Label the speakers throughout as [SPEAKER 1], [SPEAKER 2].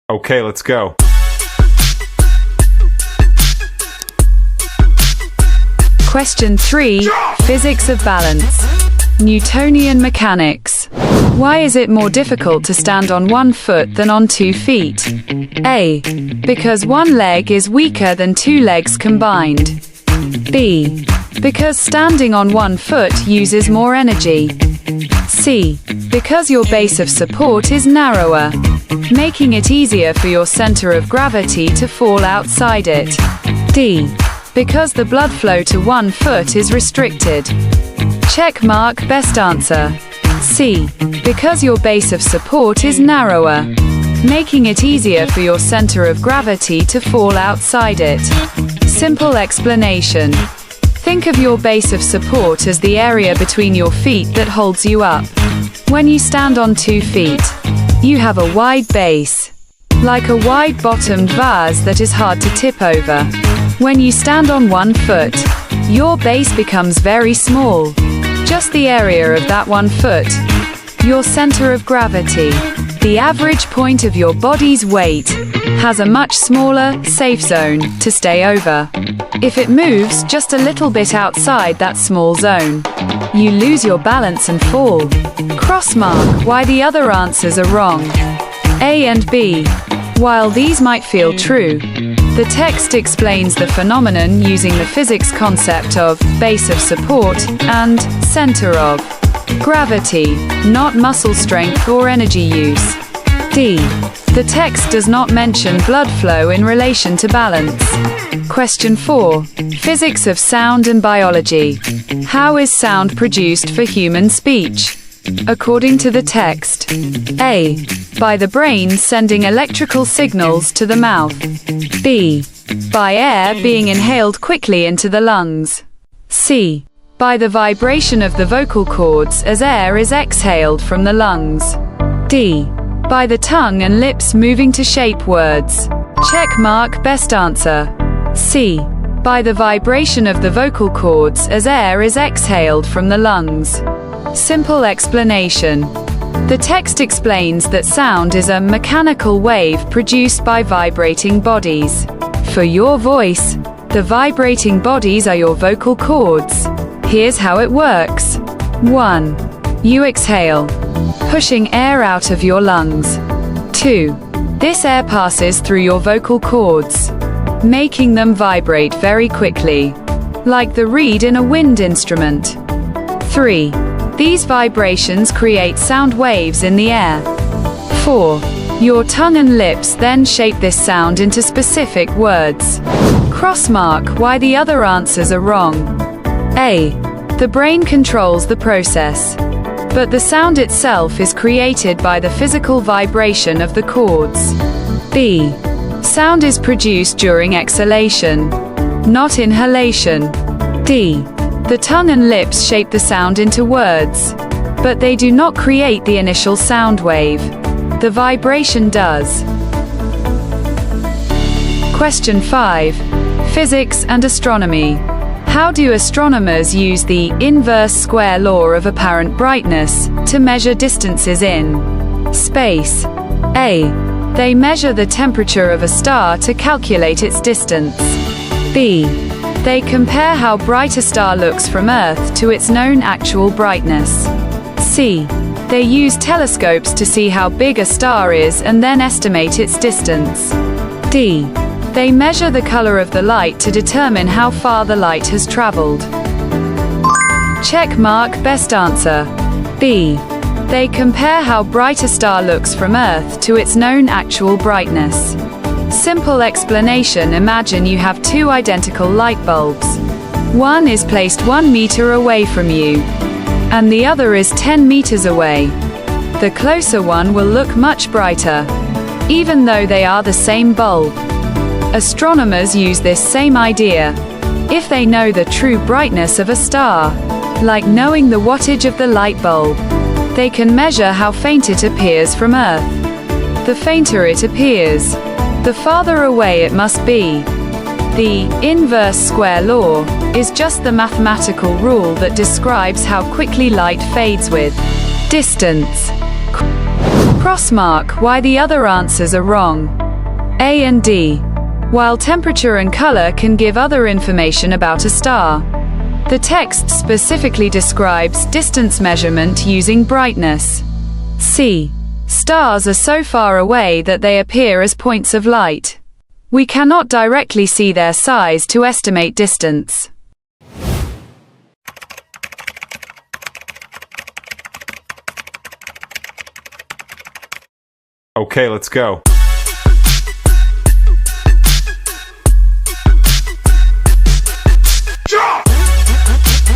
[SPEAKER 1] Okay, let's go.
[SPEAKER 2] Question 3. Physics of balance. Newtonian mechanics. Why is it more difficult to stand on 1 foot than on 2 feet? A. Because one leg is weaker than 2 legs combined. B. Because standing on 1 foot uses more energy. C. Because your base of support is narrower, making it easier for your center of gravity to fall outside it. D. Because the blood flow to 1 foot is restricted. Check mark best answer. C. Because your base of support is narrower, making it easier for your center of gravity to fall outside it. Simple explanation. Think of your base of support as the area between your feet that holds you up. When you stand on 2 feet, you have a wide base, like a wide-bottomed vase that is hard to tip over. When you stand on 1 foot, your base becomes very small, just the area of that 1 foot. Your center of gravity, the average point of your body's weight, has a much smaller, safe zone to stay over. If it moves just a little bit outside that small zone, you lose your balance and fall. Crossmark why the other answers are wrong. A and B. While these might feel true, the text explains the phenomenon using the physics concept of base of support and center of gravity, not muscle strength or energy use. D. The text does not mention blood flow in relation to balance. Question 4. Physics of sound and biology. How is sound produced for human speech? According to the text. A. By the brain sending electrical signals to the mouth. B. By air being inhaled quickly into the lungs. C. By the vibration of the vocal cords as air is exhaled from the lungs. D. By the tongue and lips moving to shape words. Check mark best answer. C. By the vibration of the vocal cords as air is exhaled from the lungs. Simple explanation. The text explains that sound is a mechanical wave produced by vibrating bodies. For your voice, the vibrating bodies are your vocal cords. Here's how it works. 1. You exhale, pushing air out of your lungs. 2. This air passes through your vocal cords, making them vibrate very quickly, like the reed in a wind instrument. 3. These vibrations create sound waves in the air. 4. Your tongue and lips then shape this sound into specific words. Crossmark why the other answers are wrong. A. The brain controls the process, but the sound itself is created by the physical vibration of the cords. B. Sound is produced during exhalation, not inhalation. D. The tongue and lips shape the sound into words, but they do not create the initial sound wave. The vibration does. Question 5. Physics and astronomy. How do astronomers use the inverse square law of apparent brightness to measure distances in space? A. They measure the temperature of a star to calculate its distance. B. They compare how bright a star looks from Earth to its known actual brightness. C. They use telescopes to see how big a star is and then estimate its distance. D. They measure the color of the light to determine how far the light has traveled. Check mark best answer. B. They compare how bright a star looks from Earth to its known actual brightness. Simple explanation. Imagine you have 2 identical light bulbs. One is placed 1 meter away from you, and the other is 10 meters away. The closer one will look much brighter, even though they are the same bulb. Astronomers use this same idea. If they know the true brightness of a star, like knowing the wattage of the light bulb, they can measure how faint it appears from Earth. The fainter it appears, the farther away it must be. The inverse square law is just the mathematical rule that describes how quickly light fades with distance. Crossmark why the other answers are wrong. A and D. While temperature and color can give other information about a star, the text specifically describes distance measurement using brightness. C. Stars are so far away that they appear as points of light. We cannot directly see their size to estimate distance.
[SPEAKER 1] Okay, let's go.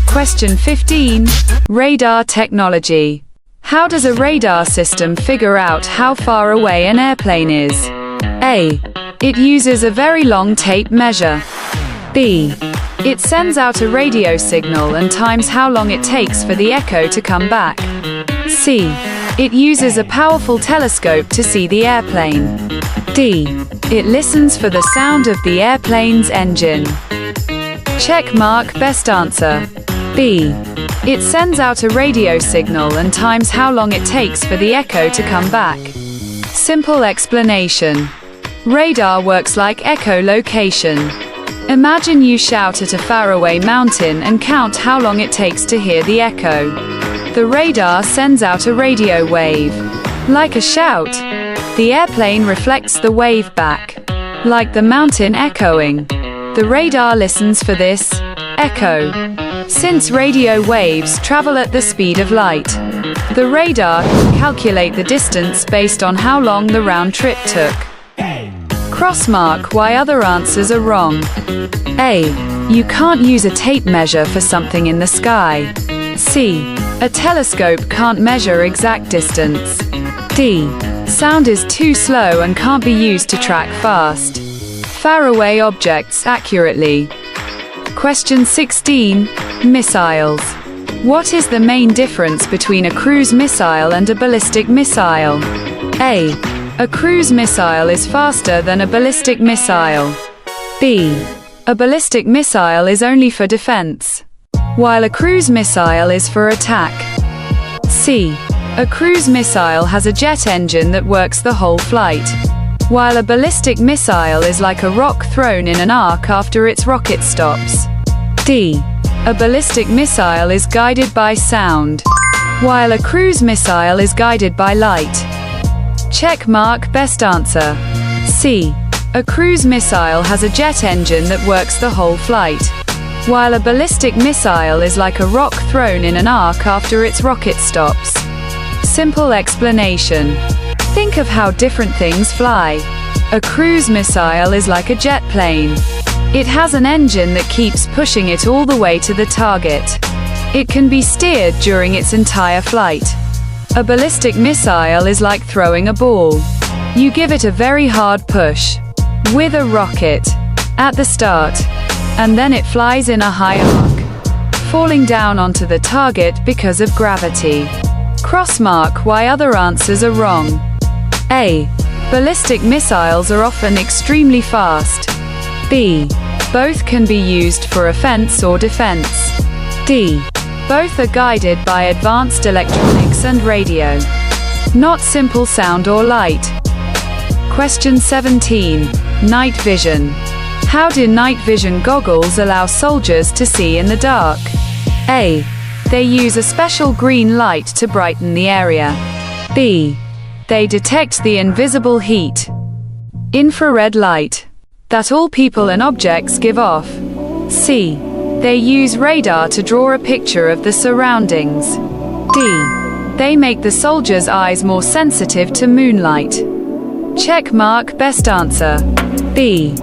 [SPEAKER 2] Question 15. Radar technology. How does a radar system figure out how far away an airplane is? A. It uses a very long tape measure. B. It sends out a radio signal and times how long it takes for the echo to come back. C. It uses a powerful telescope to see the airplane. D. It listens for the sound of the airplane's engine. Check mark best answer. B. It sends out a radio signal and times how long it takes for the echo to come back. Simple explanation. Radar works like echolocation. Imagine you shout at a faraway mountain and count how long it takes to hear the echo. The radar sends out a radio wave. Like a shout, the airplane reflects the wave back. Like the mountain echoing, the radar listens for this echo. Since radio waves travel at the speed of light, the radar can calculate the distance based on how long the round trip took. Crossmark why other answers are wrong. A. You can't use a tape measure for something in the sky. C. A telescope can't measure exact distance. D. Sound is too slow and can't be used to track fast, faraway objects accurately. Question 16. Missiles. What is the main difference between a cruise missile and a ballistic missile? A. A cruise missile is faster than a ballistic missile. B. A ballistic missile is only for defense, while a cruise missile is for attack. C. A cruise missile has a jet engine that works the whole flight, while a ballistic missile is like a rock thrown in an arc after its rocket stops. D. A ballistic missile is guided by sound, while a cruise missile is guided by light. Check mark best answer. C. A cruise missile has a jet engine that works the whole flight, while a ballistic missile is like a rock thrown in an arc after its rocket stops. Simple explanation. Think of how different things fly. A cruise missile is like a jet plane. It has an engine that keeps pushing it all the way to the target. It can be steered during its entire flight. A ballistic missile is like throwing a ball. You give it a very hard push, with a rocket, at the start, and then it flies in a high arc, falling down onto the target because of gravity. Crossmark why other answers are wrong. A. Ballistic missiles are often extremely fast. B. Both can be used for offense or defense. D. Both are guided by advanced electronics and radio, not simple sound or light. Question 17. Night vision. How do night vision goggles allow soldiers to see in the dark? A. They use a special green light to brighten the area. B. They detect the invisible heat, infrared light, that all people and objects give off. C. They use radar to draw a picture of the surroundings. D. They make the soldiers' eyes more sensitive to moonlight. Check mark best answer. B.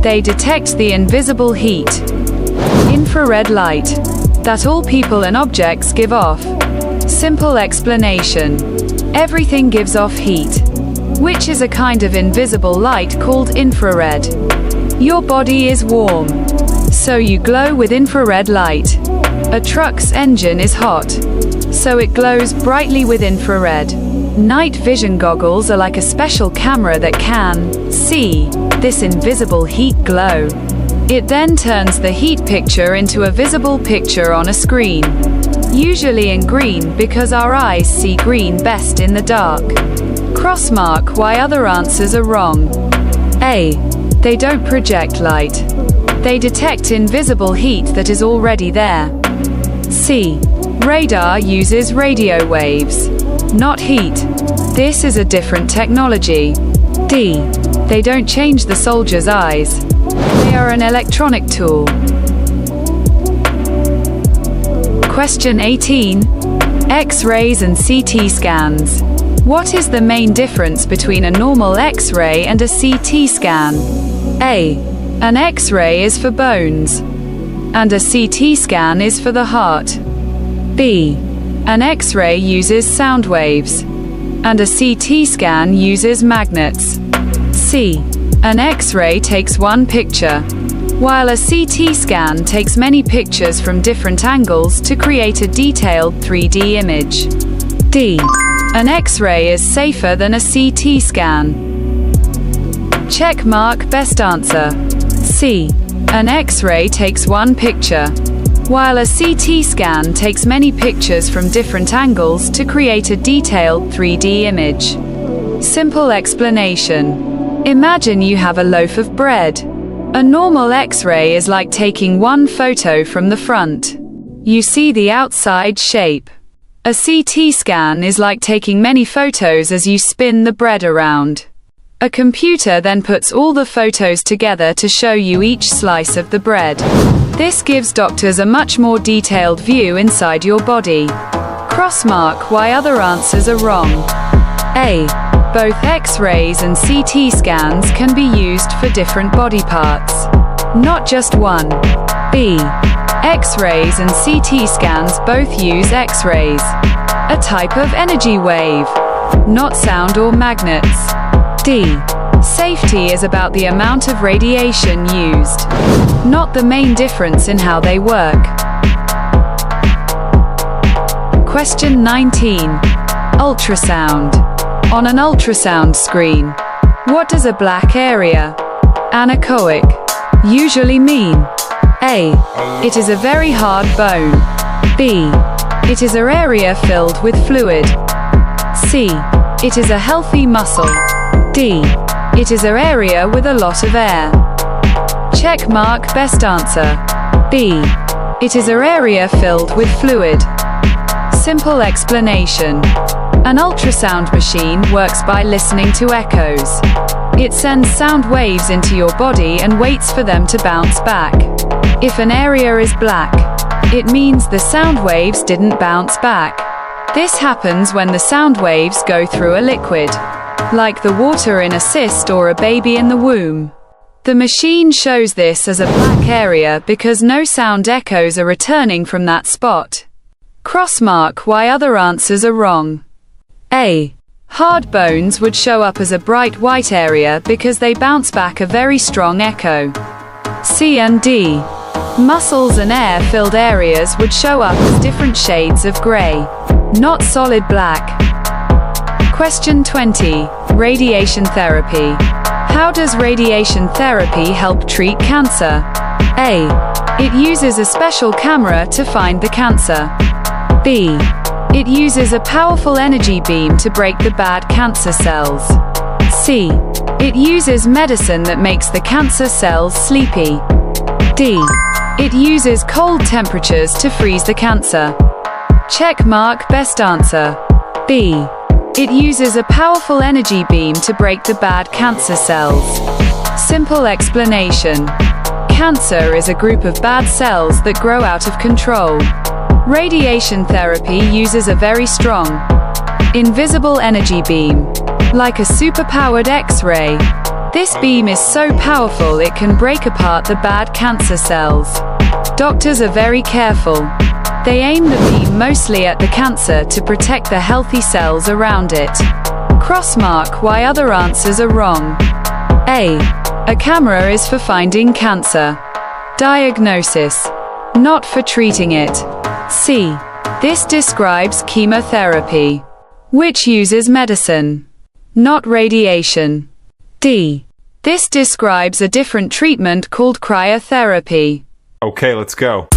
[SPEAKER 2] They detect the invisible heat, infrared light, that all people and objects give off. Simple explanation. Everything gives off heat, which is a kind of invisible light called infrared. Your body is warm, so you glow with infrared light. A truck's engine is hot, so it glows brightly with infrared. Night vision goggles are like a special camera that can see this invisible heat glow. It then turns the heat picture into a visible picture on a screen, usually in green because our eyes see green best in the dark. Cross mark why other answers are wrong. A. They don't project light. They detect invisible heat that is already there. C. Radar uses radio waves, not heat. This is a different technology. D. They don't change the soldier's eyes. They are an electronic tool. Question 18. X-rays and CT scans. What is the main difference between a normal X-ray and a CT scan? A. An X-ray is for bones, and a CT scan is for the heart. B. An X-ray uses sound waves, and a CT scan uses magnets. C. An X-ray takes one picture, while a CT scan takes many pictures from different angles to create a detailed 3D image. D. An X-ray is safer than a CT scan. Check mark best answer. C. An X-ray takes one picture, while a CT scan takes many pictures from different angles to create a detailed 3D image. Simple explanation. Imagine you have a loaf of bread. A normal X-ray is like taking one photo from the front. You see the outside shape. A CT scan is like taking many photos as you spin the bread around. A computer then puts all the photos together to show you each slice of the bread. This gives doctors a much more detailed view inside your body. Cross mark why other answers are wrong. A. Both X-rays and CT scans can be used for different body parts, not just one. B. X-rays and CT scans both use X-rays, a type of energy wave, not sound or magnets. D. Safety is about the amount of radiation used, not the main difference in how they work. Question 19. Ultrasound. On an ultrasound screen, what does a black area, anechoic, usually mean? A. It is a very hard bone. B. It is an area filled with fluid. C. It is a healthy muscle. D. It is an area with a lot of air. Check mark best answer. B. It is an area filled with fluid. Simple explanation. An ultrasound machine works by listening to echoes. It sends sound waves into your body and waits for them to bounce back. If an area is black, it means the sound waves didn't bounce back. This happens when the sound waves go through a liquid, like the water in a cyst or a baby in the womb. The machine shows this as a black area because no sound echoes are returning from that spot. Cross mark why other answers are wrong. A. Hard bones would show up as a bright white area because they bounce back a very strong echo. C and D. Muscles and air-filled areas would show up as different shades of gray, not solid black. Question 20. Radiation therapy. How does radiation therapy help treat cancer? A. It uses a special camera to find the cancer. B. It uses a powerful energy beam to break the bad cancer cells. C. It uses medicine that makes the cancer cells sleepy. D. It uses cold temperatures to freeze the cancer. Check mark best answer. B. It uses a powerful energy beam to break the bad cancer cells. Simple explanation. Cancer is a group of bad cells that grow out of control. Radiation therapy uses a very strong, invisible energy beam, like a superpowered X-ray. This beam is so powerful it can break apart the bad cancer cells. Doctors are very careful. They aim the beam mostly at the cancer to protect the healthy cells around it. Cross mark why other answers are wrong. A. A camera is for finding cancer. Diagnosis, not for treating it. C. This describes chemotherapy, which uses medicine, not radiation. D. This describes a different treatment called cryotherapy.
[SPEAKER 1] Okay, let's go.